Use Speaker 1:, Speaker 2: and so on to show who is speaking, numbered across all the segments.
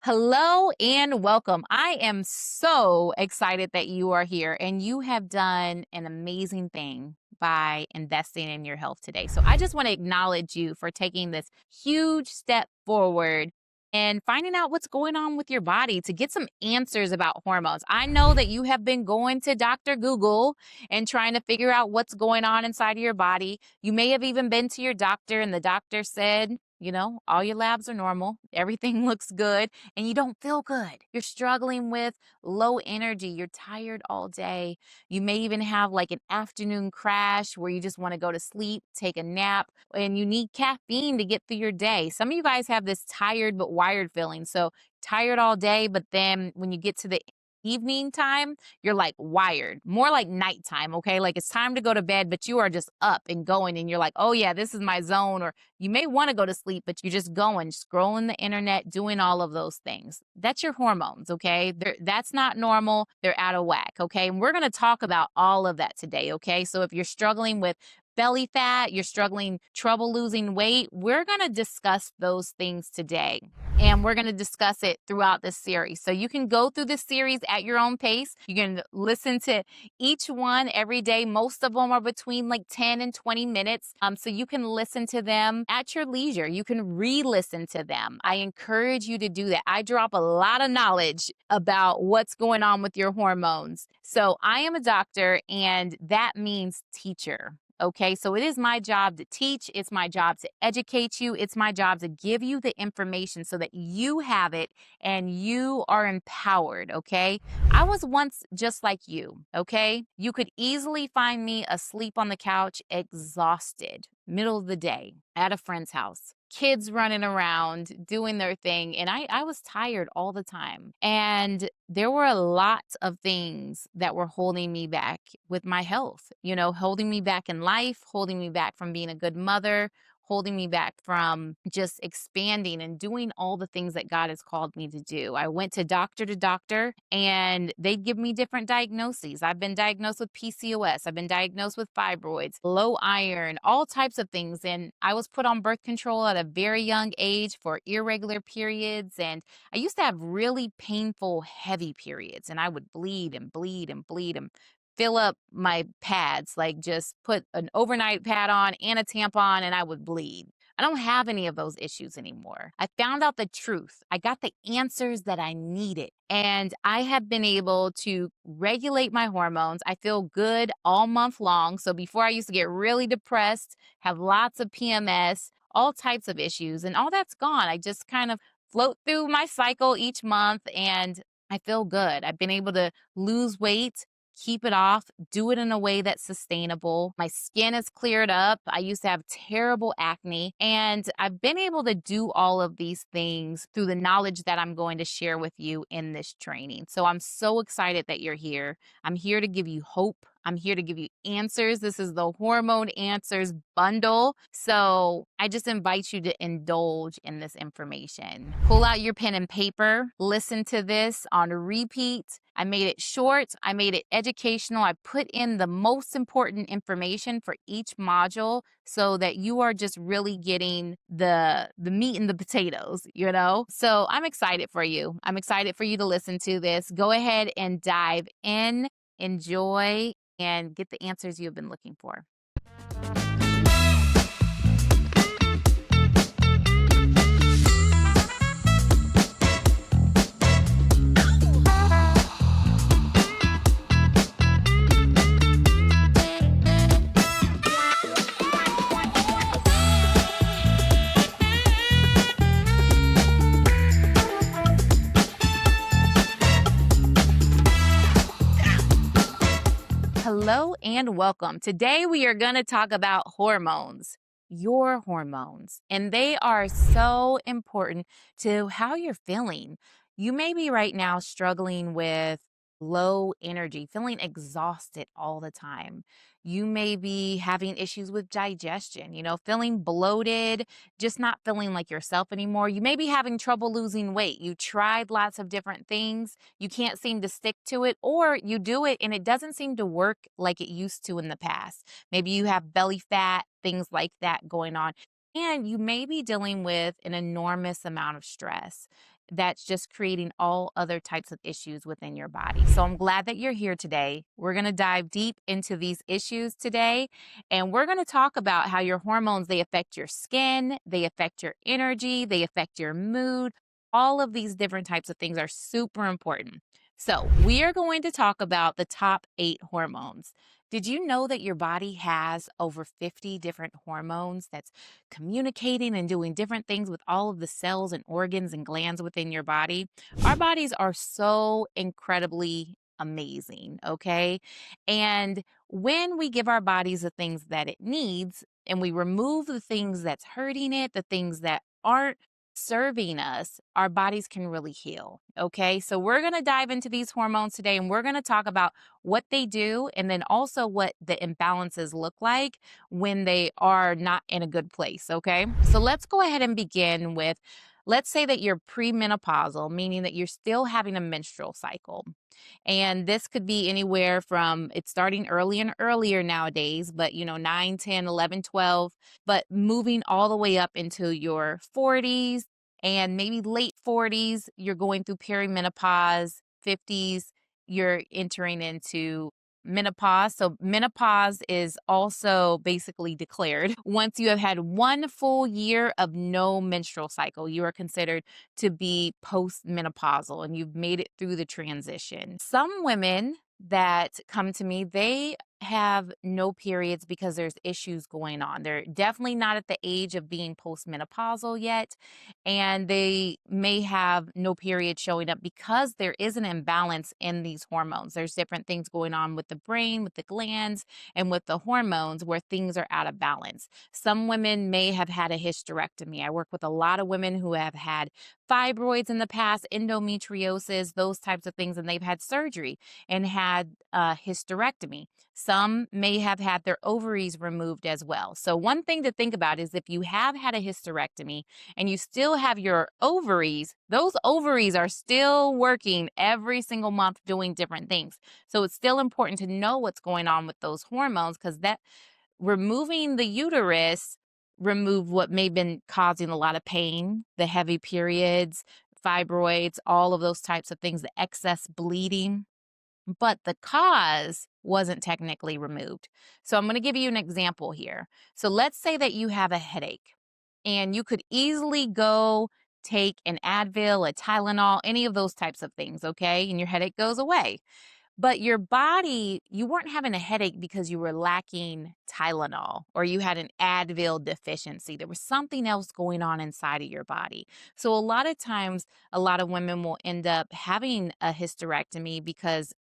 Speaker 1: Hello and welcome. I am so excited that you are here and you have done an amazing thing by investing in your health today. So I just want to acknowledge you for taking this huge step forward and finding out what's going on with your body to get some answers about hormones. I know that you have been going to Dr. Google and trying to figure out what's going on inside of your body. You may have even been to your doctor and the doctor said, all your labs are normal. Everything looks good and you don't feel good. You're struggling with low energy. You're tired all day. You may even have like an afternoon crash where you just want to go to sleep, take a nap, and you need caffeine to get through your day. Some of you guys have this tired but wired feeling. So, tired all day, but then when you get to the evening time, you're like wired, more like nighttime. Okay. Like it's time to go to bed, but you are just up and going, and you're like, oh, yeah, this is my zone. Or you may want to go to sleep, but you're just going, scrolling the internet, doing all of those things. That's your hormones, okay? That's not normal. They're out of whack, okay? And we're going to talk about all of that today, okay? So if you're struggling with belly fat, you're struggling, trouble losing weight, we're going to discuss those things today. And we're going to discuss it throughout this series. So you can go through this series at your own pace. You can listen to each one every day. Most of them are between like 10 and 20 minutes. So you can listen to them at your leisure. You can re-listen to them. I encourage you to do that. I drop a lot of knowledge about what's going on with your hormones. So I am a doctor, and that means teacher. Okay, so it is my job to teach. It's my job to educate you. It's my job to give you the information so that you have it and you are empowered. Okay, I was once just like you. Okay, you could easily find me asleep on the couch, exhausted, middle of the day at a friend's house. Kids running around doing their thing. And I was tired all the time. And there were a lot of things that were holding me back with my health, holding me back in life, holding me back from being a good mother, holding me back from just expanding and doing all the things that God has called me to do. I went to doctor, and they give me different diagnoses. I've been diagnosed with PCOS. I've been diagnosed with fibroids, low iron, all types of things. And I was put on birth control at a very young age for irregular periods. And I used to have really painful, heavy periods, and I would bleed and bleed and bleed and fill up my pads, like just put an overnight pad on and a tampon, and I would bleed. I don't have any of those issues anymore. I found out the truth. I got the answers that I needed, and I have been able to regulate my hormones. I feel good all month long. So before I used to get really depressed, have lots of PMS, all types of issues, and all that's gone. I just kind of float through my cycle each month, and I feel good. I've been able to lose weight, keep it off, do it in a way that's sustainable. My skin is cleared up. I used to have terrible acne, and I've been able to do all of these things through the knowledge that I'm going to share with you in this training. So I'm so excited that you're here. I'm here to give you hope. I'm here to give you answers. This is the Hormone Answers bundle. So I just invite you to indulge in this information. Pull out your pen and paper, listen to this on repeat. I made it short. I made it educational. I put in the most important information for each module so that you are just really getting the meat and the potatoes. So I'm excited for you. I'm excited for you to listen to this. Go ahead and dive in, enjoy, and get the answers you've been looking for. Hello and welcome. Today we are going to talk about hormones, your hormones, and they are so important to how you're feeling. You may be right now struggling with low energy, feeling exhausted all the time. You may be having issues with digestion, feeling bloated, just not feeling like yourself anymore. You may be having trouble losing weight. You tried lots of different things, you can't seem to stick to it, or you do it and it doesn't seem to work like it used to in the past. Maybe you have belly fat, things like that going on. And you may be dealing with an enormous amount of stress. that's just creating all other types of issues within your body. So I'm glad that you're here today. We're going to dive deep into these issues today, and we're going to talk about how your hormones, they affect your skin, they affect your energy, they affect your mood. All of these different types of things are super important. So, we are going to talk about the top 8 hormones. Did you know that your body has over 50 different hormones that's communicating and doing different things with all of the cells and organs and glands within your body? Our bodies are so incredibly amazing, okay? And when we give our bodies the things that it needs and we remove the things that's hurting it, the things that aren't serving us, our bodies can really heal. Okay. So we're going to dive into these hormones today and we're going to talk about what they do and then also what the imbalances look like when they are not in a good place. Okay. So let's go ahead and begin with, let's say that you're premenopausal, meaning that you're still having a menstrual cycle. And this could be anywhere from it's starting early and earlier nowadays, but 9, 10, 11, 12, but moving all the way up into your 40s and maybe late 40s, you're going through perimenopause, 50s, you're entering into menopause. So, menopause is also basically declared once you have had one full year of no menstrual cycle. You are considered to be postmenopausal and you've made it through the transition. Some women that come to me, they have no periods because there's issues going on. They're definitely not at the age of being postmenopausal yet, and they may have no period showing up because there is an imbalance in these hormones. There's different things going on with the brain, with the glands, and with the hormones where things are out of balance. Some women may have had a hysterectomy. I work with a lot of women who have had fibroids in the past, endometriosis, those types of things, and they've had surgery and had a hysterectomy. Some may have had their ovaries removed as well. So, one thing to think about is if you have had a hysterectomy and you still have your ovaries, those ovaries are still working every single month doing different things. So, it's still important to know what's going on with those hormones because that removing the uterus remove what may have been causing a lot of pain, the heavy periods, fibroids, all of those types of things, the excess bleeding, but the cause wasn't technically removed. So I'm going to give you an example here. So let's say that you have a headache and you could easily go take an Advil, a Tylenol, any of those types of things, okay? And your headache goes away. But your body, you weren't having a headache because you were lacking Tylenol or you had an Advil deficiency. There was something else going on inside of your body. So, a lot of times, a lot of women will end up having a hysterectomy because,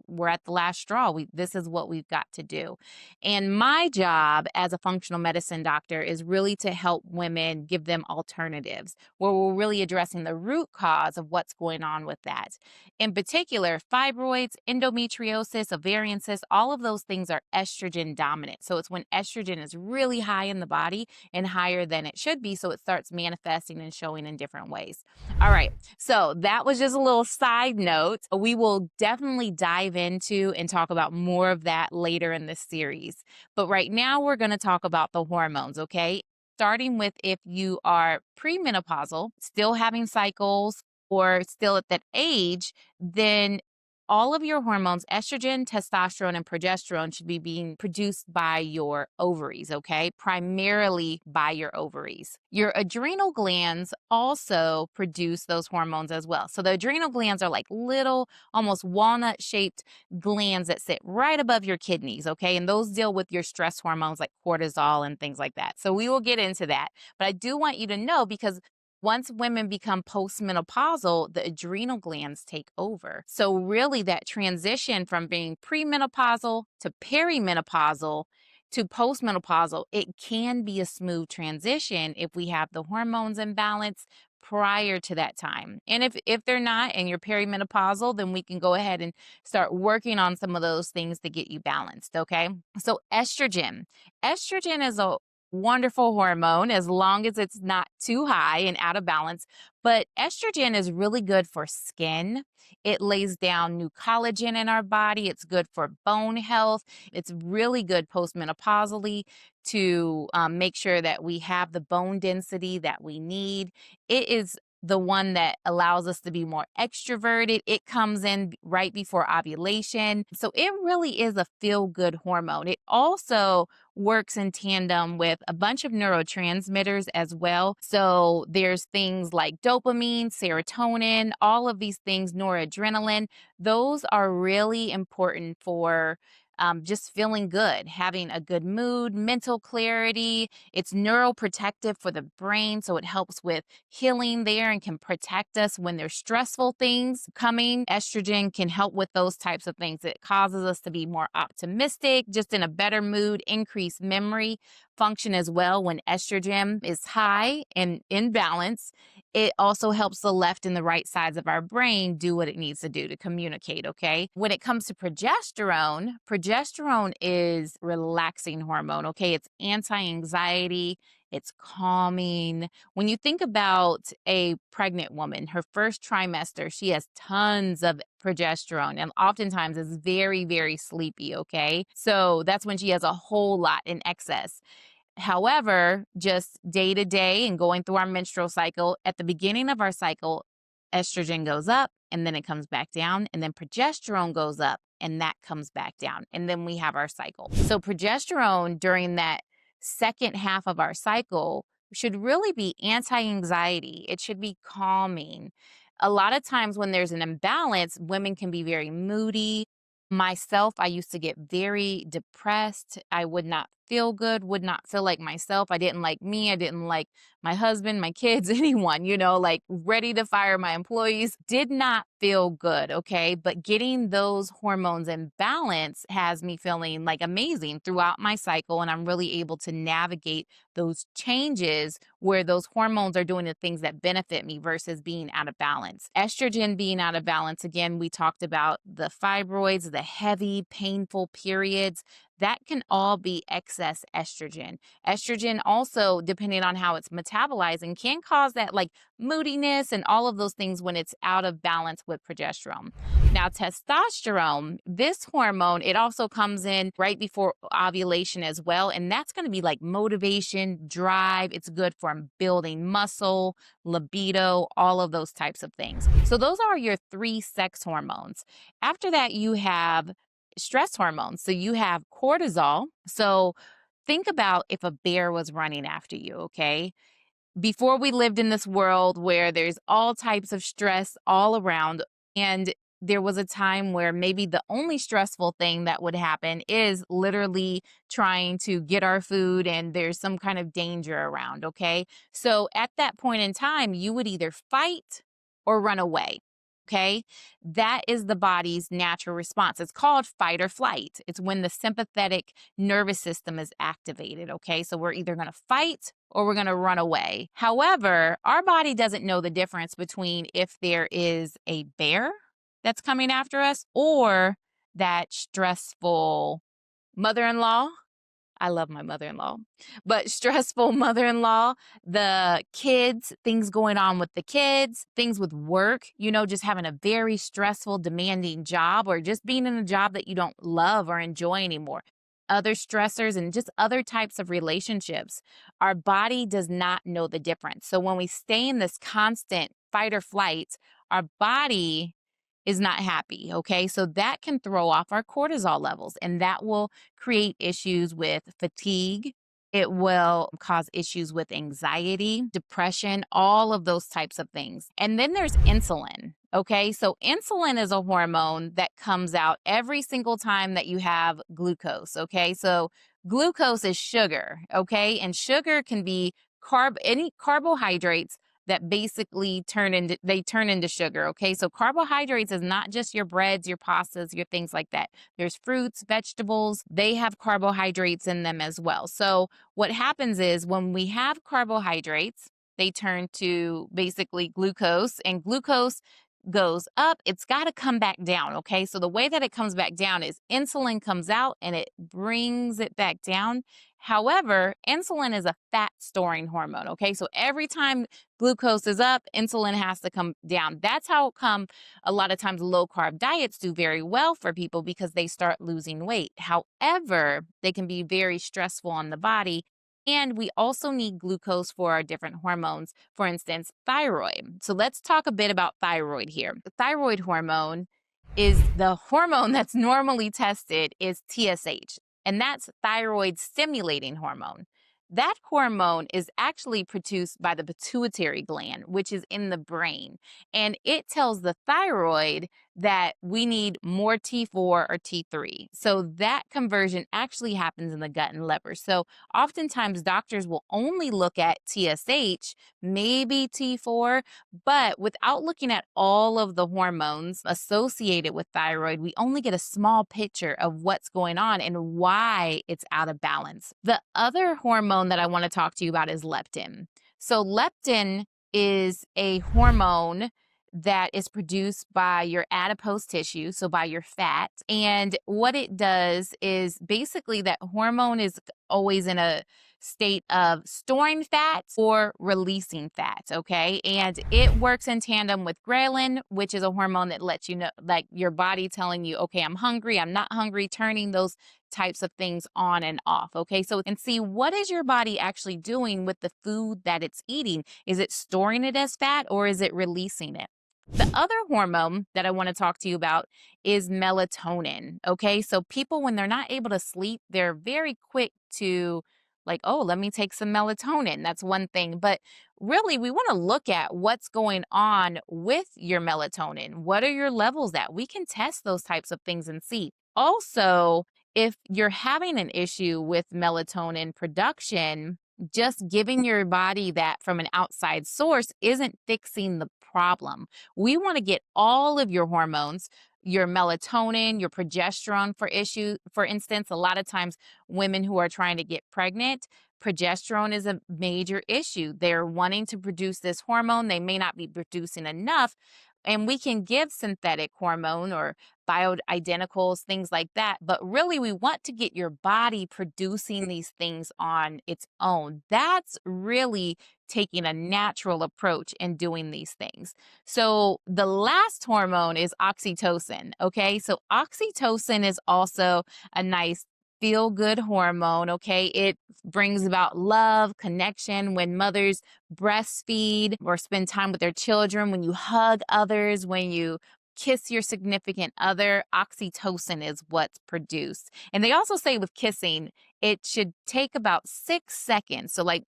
Speaker 1: we're at the last straw. This is what we've got to do. And my job as a functional medicine doctor is really to help women, give them alternatives where we're really addressing the root cause of what's going on with that. In particular, fibroids, endometriosis, ovarian cysts, all of those things are estrogen dominant. So it's when estrogen is really high in the body and higher than it should be. So it starts manifesting and showing in different ways. All right. So that was just a little side note. We will definitely dive into and talk about more of that later in this series. But right now, we're going to talk about the hormones, okay? Starting with if you are premenopausal, still having cycles, or still at that age, then all of your hormones, estrogen, testosterone, and progesterone, should be being produced by your ovaries, okay? Primarily by your ovaries. Your adrenal glands also produce those hormones as well. So the adrenal glands are like little, almost walnut shaped glands that sit right above your kidneys, okay? And those deal with your stress hormones like cortisol and things like that. So we will get into that. But I do want you to know because once women become postmenopausal, the adrenal glands take over. So, really, that transition from being premenopausal to perimenopausal to postmenopausal, it can be a smooth transition if we have the hormones in balance prior to that time. And if they're not and you're perimenopausal, then we can go ahead and start working on some of those things to get you balanced, okay? So estrogen. Estrogen is a wonderful hormone as long as it's not too high and out of balance. But estrogen is really good for skin. It lays down new collagen in our body. It's good for bone health. It's really good postmenopausally to make sure that we have the bone density that we need. It is the one that allows us to be more extroverted. It comes in right before ovulation. So it really is a feel good hormone. It also works in tandem with a bunch of neurotransmitters as well. So there's things like dopamine, serotonin, all of these things, noradrenaline. Those are really important for just feeling good, having a good mood, mental clarity. It's neuroprotective for the brain, so it helps with healing there and can protect us when there's stressful things coming. Estrogen can help with those types of things. It causes us to be more optimistic, just in a better mood, increase memory function as well when estrogen is high and in balance. It also helps the left and the right sides of our brain do what it needs to do to communicate, okay? When it comes to progesterone, progesterone is relaxing hormone, okay? It's anti-anxiety, it's calming. When you think about a pregnant woman, her first trimester, she has tons of progesterone and oftentimes is very, very sleepy, okay? So that's when she has a whole lot in excess. However, just day to day and going through our menstrual cycle, at the beginning of our cycle, estrogen goes up and then it comes back down, and then progesterone goes up and that comes back down. And then we have our cycle. So, progesterone during that second half of our cycle should really be anti anxiety, it should be calming. A lot of times when there's an imbalance, women can be very moody. Myself, I used to get very depressed. I would not feel good, would not feel like myself. I didn't like me. I didn't like my husband, my kids, anyone, like ready to fire my employees. Did not feel good. Okay. But getting those hormones in balance has me feeling like amazing throughout my cycle. And I'm really able to navigate those changes where those hormones are doing the things that benefit me versus being out of balance. Estrogen being out of balance, again, we talked about the fibroids, the heavy, painful periods. That can all be excess estrogen. Estrogen also, depending on how it's metabolizing, can cause that like moodiness and all of those things when it's out of balance with progesterone. Now, testosterone, this hormone, it also comes in right before ovulation as well. And that's going to be like motivation, drive. It's good for building muscle, libido, all of those types of things. So those are your three sex hormones. After that, you have stress hormones. So you have cortisol. So think about if a bear was running after you, okay? Before we lived in this world where there's all types of stress all around, and there was a time where maybe the only stressful thing that would happen is literally trying to get our food and there's some kind of danger around, okay? So at that point in time, you would either fight or run away. Okay, that is the body's natural response. It's called fight or flight. It's when the sympathetic nervous system is activated. Okay, so we're either going to fight or we're going to run away. However, our body doesn't know the difference between if there is a bear that's coming after us or that stressful mother in law. I love my mother-in-law, but stressful mother-in-law, the kids, things going on with the kids, things with work, just having a very stressful, demanding job or just being in a job that you don't love or enjoy anymore. Other stressors and just other types of relationships. Our body does not know the difference. So when we stay in this constant fight or flight, our body is not happy. Okay. So that can throw off our cortisol levels and that will create issues with fatigue. It will cause issues with anxiety, depression, all of those types of things. And then there's insulin. Okay. So insulin is a hormone that comes out every single time that you have glucose. Okay. So glucose is sugar. Okay. And sugar can be any carbohydrates that basically turn into sugar. Okay. So carbohydrates is not just your breads, your pastas, your things like that. There's fruits, vegetables, they have carbohydrates in them as well. So what happens is when we have carbohydrates, they turn to basically glucose, and glucose goes up, it's got to come back down. Okay. So the way that it comes back down is insulin comes out and it brings it back down. However, insulin is a fat storing hormone. Okay. So every time glucose is up, insulin has to come down. That's how come a lot of times low carb diets do very well for people because they start losing weight. However, they can be very stressful on the body. And we also need glucose for our different hormones, for instance, thyroid. So let's talk a bit about thyroid here. The thyroid hormone is the hormone that's normally tested is TSH, and that's thyroid stimulating hormone. That hormone is actually produced by the pituitary gland, which is in the brain, and it tells the thyroid that we need more T4 or T3. So that conversion actually happens in the gut and liver. So oftentimes doctors will only look at TSH, maybe T4, but without looking at all of the hormones associated with thyroid, we only get a small picture of what's going on and why it's out of balance. The other hormone that I want to talk to you about is leptin. So leptin is a hormone that is produced by your adipose tissue, so by your fat. And what it does is basically that hormone is always in a state of storing fat or releasing fat, okay? And it works in tandem with ghrelin, which is a hormone that lets you know, like your body telling you, okay, I'm hungry, I'm not hungry, turning those types of things on and off, okay? So, and see, what is your body actually doing with the food that it's eating? Is it storing it as fat or is it releasing it? The other hormone that I want to talk to you about is melatonin. Okay. So people, when they're not able to sleep, they're very quick to, like, oh, let me take some melatonin. That's one thing. But really, we want to look at what's going on with your melatonin. What are your levels at? We can test those types of things and see. Also, if you're having an issue with melatonin production, just giving your body that from an outside source isn't fixing the problem. We want to get all of your hormones, your melatonin, your progesterone for instance, a lot of times women who are trying to get pregnant, progesterone is a major issue. They're wanting to produce this hormone, they may not be producing enough, and we can give synthetic hormone or bioidenticals, things like that. But really, we want to get your body producing these things on its own. That's really taking a natural approach in doing these things. So, the last hormone is oxytocin. Okay. So, oxytocin is also a nice feel good hormone. Okay. It brings about love, connection when mothers breastfeed or spend time with their children, when you hug others, when you kiss your significant other, oxytocin is what's produced. And they also say with kissing, it should take about 6 seconds. So, like,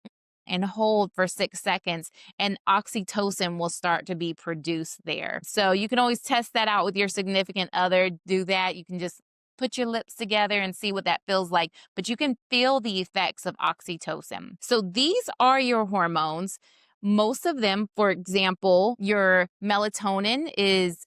Speaker 1: and hold for 6 seconds, and oxytocin will start to be produced there. So, you can always test that out with your significant other. Do that. You can just put your lips together and see what that feels like, but you can feel the effects of oxytocin. So, these are your hormones. Most of them, for example, your melatonin is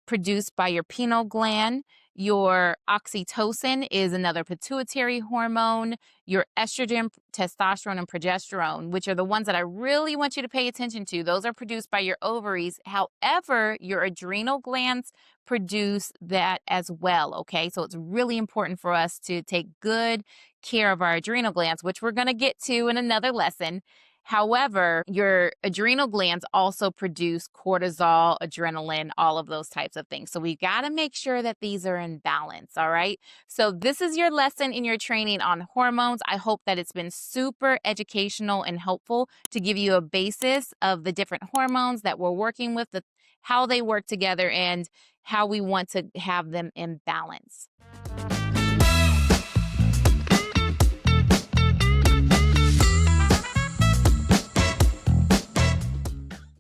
Speaker 1: produced by your pineal gland. Your oxytocin is another pituitary hormone. Your estrogen, testosterone, and progesterone, which are the ones that I really want you to pay attention to, those are produced by your ovaries. However, your adrenal glands produce that as well. Okay. So it's really important for us to take good care of our adrenal glands, which we're going to get to in another lesson. However, your adrenal glands also produce cortisol, adrenaline, all of those types of things. So we got to make sure that these are in balance. All right. So this is your lesson in your training on hormones. I hope that it's been super educational and helpful to give you a basis of the different hormones that we're working with, how they work together, and how we want to have them in balance.